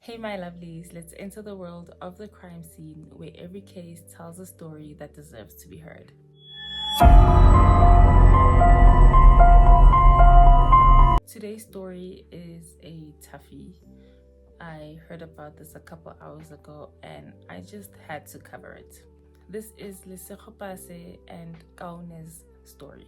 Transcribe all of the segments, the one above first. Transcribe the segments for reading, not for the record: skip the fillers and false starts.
Hey my lovelies, let's enter the world of the crime scene where every case tells a story that deserves to be heard. Today's story is a toughie. I heard about this a couple hours ago and I just had to cover it. This is Lesego Pase and Kaone's story.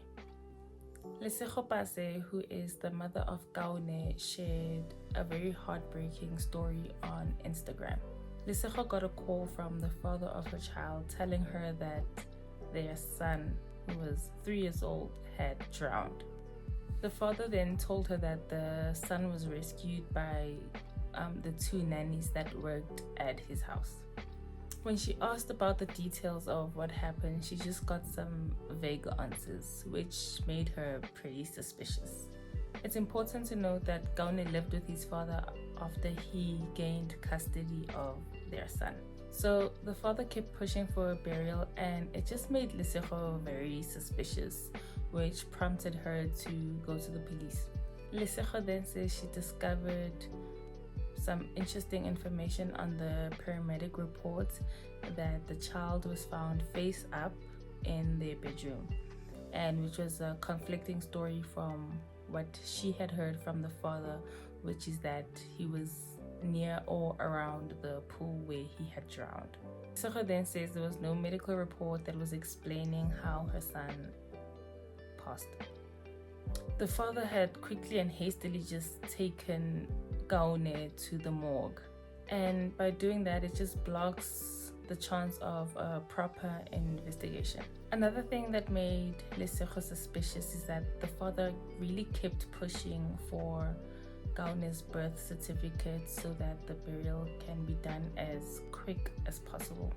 Lesego Pase, who is the mother of Kaone, shared a very heartbreaking story on Instagram. Lesego got a call from the father of her child telling her that their son, who was 3 years old, had drowned. The father then told her that the son was rescued by the 2 nannies that worked at his house. When she asked about the details of what happened, she just got some vague answers, which made her pretty suspicious. It's important to note that Kaone lived with his father after he gained custody of their son. So the father kept pushing for a burial and it just made Lesego very suspicious, which prompted her to go to the police. Lesego then says she discovered some interesting information on the paramedic report that the child was found face up in their bedroom, and which was a conflicting story from what she had heard from the father, which is that he was near or around the pool where he had drowned. Lesego then says there was no medical report that was explaining how her son passed. The father had quickly and hastily just taken Kaone to the morgue, and by doing that it just blocks the chance of a proper investigation. Another thing that made Lesego suspicious is that the father really kept pushing for Kaone's birth certificate so that the burial can be done as quick as possible.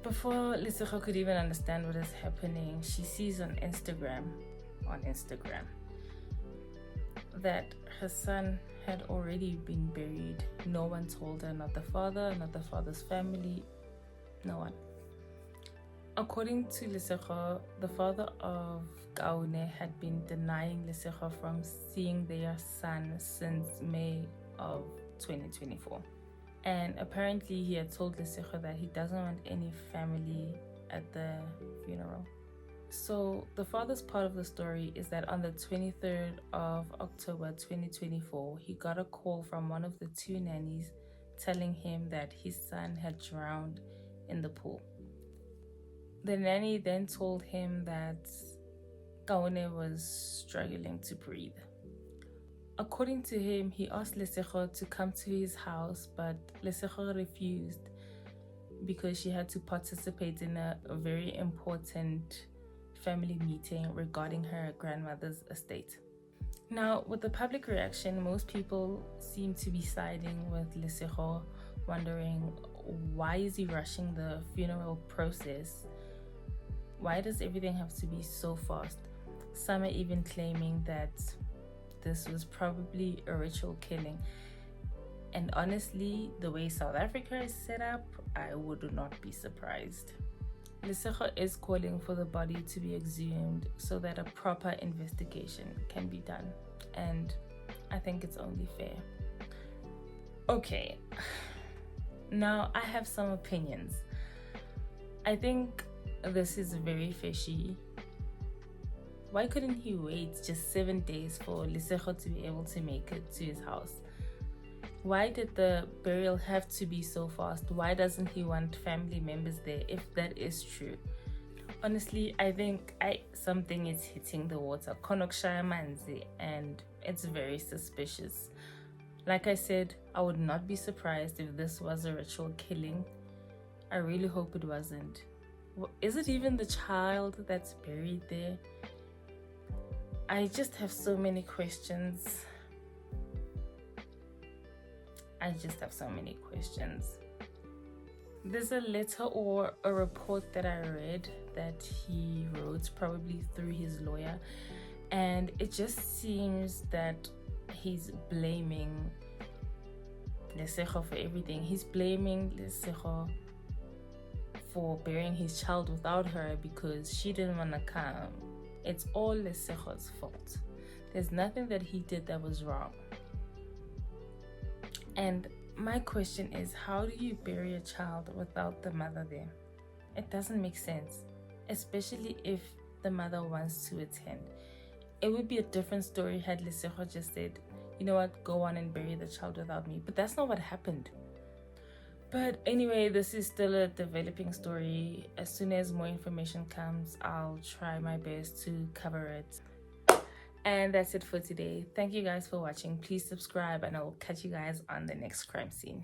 Before Lesego could even understand what is happening, she sees on Instagram that her son had already been buried. No one told her, not the father, not the father's family, no one. According to Lesego, the father of Kaone had been denying Lesego from seeing their son since May of 2024. And apparently he had told Lesego that he doesn't want any family at the funeral. So the father's part of the story is that on the 23rd of October 2024, he got a call from one of the 2 nannies telling him that his son had drowned in the pool. The nanny then told him that Kaone was struggling to breathe. According to him, he asked Lesego to come to his house, but Lesego refused because she had to participate in a very important family meeting regarding her grandmother's estate. Now, with the public reaction, most people seem to be siding with Lesego, wondering why is he rushing the funeral process? Why does everything have to be so fast? Some are even claiming that this was probably a ritual killing. And honestly, the way South Africa is set up, I would not be surprised. Lesego is calling for the body to be exhumed so that a proper investigation can be done, and I think it's only fair. Okay, now I have some opinions. I think this is very fishy. Why couldn't he wait just 7 days for Lesego to be able to make it to his house? Why did the burial have to be so fast? Why doesn't he want family members there if that is true? Honestly, I think something is hitting the water. Konokshaya manzi, and it's very suspicious. Like I said, I would not be surprised if this was a ritual killing. I really hope it wasn't. Is it even the child that's buried there? I just have so many questions. There's a letter or a report that I read that he wrote, probably through his lawyer, and it just seems that he's blaming Lesego for everything. He's blaming Lesego for burying his child without her because she didn't want to come. It's all Lesego's fault. There's nothing that he did that was wrong. And My question is, how do you bury a child without the mother there? It doesn't make sense, especially if the mother wants to attend. It would be a different story had Lesego just said, you know what, go on and bury the child without me. But that's not what happened. But anyway, this is still a developing story. As soon as more information comes, I'll try my best to cover it. And that's it for today. Thank you guys for watching. Please subscribe and I'll catch you guys on the next crime scene.